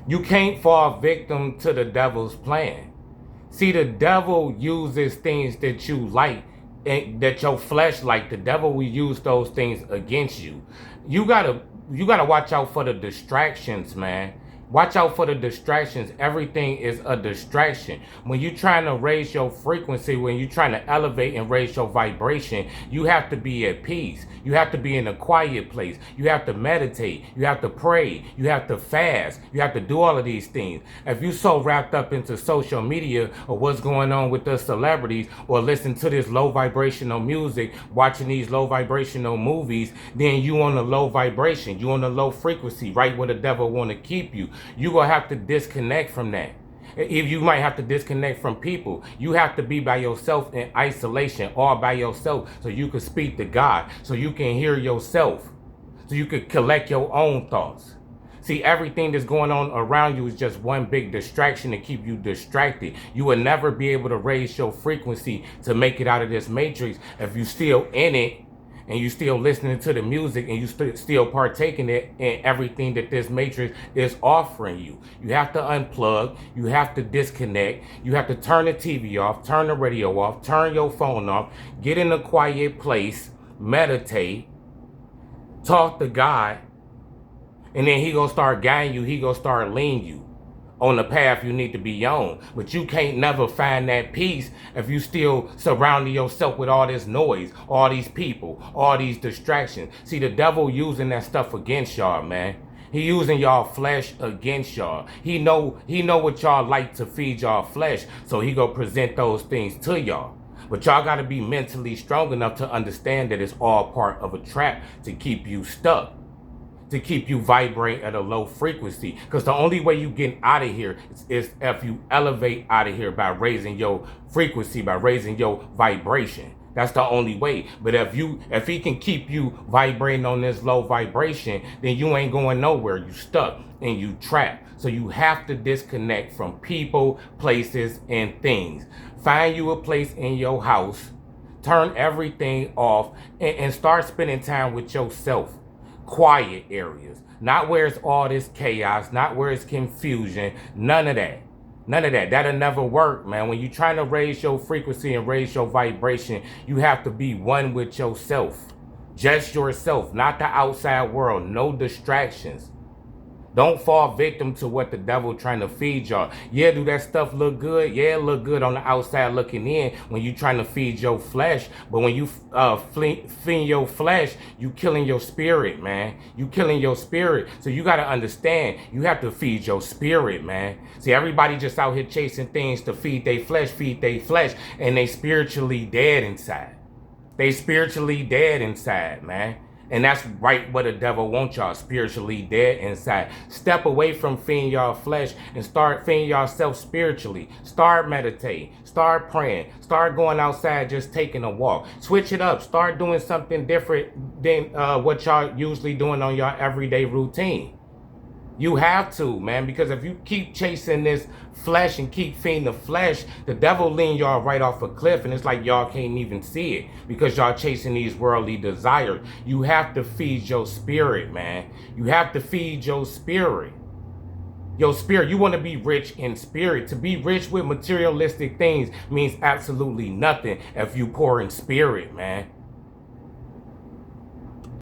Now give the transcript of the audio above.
You can't fall victim to the devil's plan. See, the devil uses things that you like and that your flesh like. The devil will use those things against you. You gotta you gotta watch out for the distractions, man. Watch out for the distractions. Everything is a distraction. When you're trying to raise your frequency, when you're trying to elevate and raise your vibration, you have to be at peace. You have to be in a quiet place. You have to meditate. You have to pray. You have to fast. You have to do all of these things. If you're so wrapped up into social media or what's going on with the celebrities, or listen to this low vibrational music, watching these low vibrational movies, then you on a low vibration. You on a low frequency, right where the devil want to keep you. You gonna have to disconnect from that. If you might have to disconnect from people, you have to be by yourself in isolation, all by yourself, so you can speak to God, so you can hear yourself, so you can collect your own thoughts. See, everything that's going on around you is just one big distraction to keep you distracted. You will never be able to raise your frequency to make it out of this matrix if you still in it, and you still listening to the music, and you still partaking in everything that this matrix is offering you. You have to unplug. You have to disconnect. You have to turn the TV off, turn the radio off, turn your phone off, get in a quiet place, meditate, talk to God, and then he gonna start guiding you. He gonna start leading you on the path you need to be on. But you can't never find that peace if you still surrounding yourself with all this noise, all these people, all these distractions. See, the devil using that stuff against y'all, man. He using y'all flesh against y'all. He know what y'all like to feed y'all flesh, so he gonna present those things to y'all. But y'all gotta be mentally strong enough to understand that it's all part of a trap to keep you stuck, to keep you vibrating at a low frequency. Because the only way you get out of here is if you elevate out of here by raising your frequency, by raising your vibration. That's the only way. But if he can keep you vibrating on this low vibration, then you ain't going nowhere. You stuck and you trapped. So you have to disconnect from people, places, and things. Find you a place in your house, turn everything off, and start spending time with yourself. Quiet areas, not where it's all this chaos, not where it's confusion, none of that. None of that. That'll never work, man. When you're trying to raise your frequency and raise your vibration, you have to be one with yourself. Just yourself, not the outside world. No distractions. Don't fall victim to what the devil trying to feed y'all. Yeah, do that stuff look good? Yeah, it look good on the outside looking in when you trying to feed your flesh. But when you feed your flesh, you killing your spirit, man. You killing your spirit. So you got to understand, you have to feed your spirit, man. See, everybody just out here chasing things to feed their flesh, and they spiritually dead inside. They spiritually dead inside, man. And that's right what the devil wants y'all, spiritually dead inside. Step away from feeding y'all flesh and start feeding yourself spiritually. Start meditating. Start praying. Start going outside, just taking a walk. Switch it up. Start doing something different than what y'all usually doing on your everyday routine. You have to, man, because if you keep chasing this flesh and keep feeding the flesh, the devil lean y'all right off a cliff, and it's like y'all can't even see it because y'all chasing these worldly desires. You have to feed your spirit, man. You have to feed your spirit. Your spirit, you want to be rich in spirit. To be rich with materialistic things means absolutely nothing if you poor in spirit, man.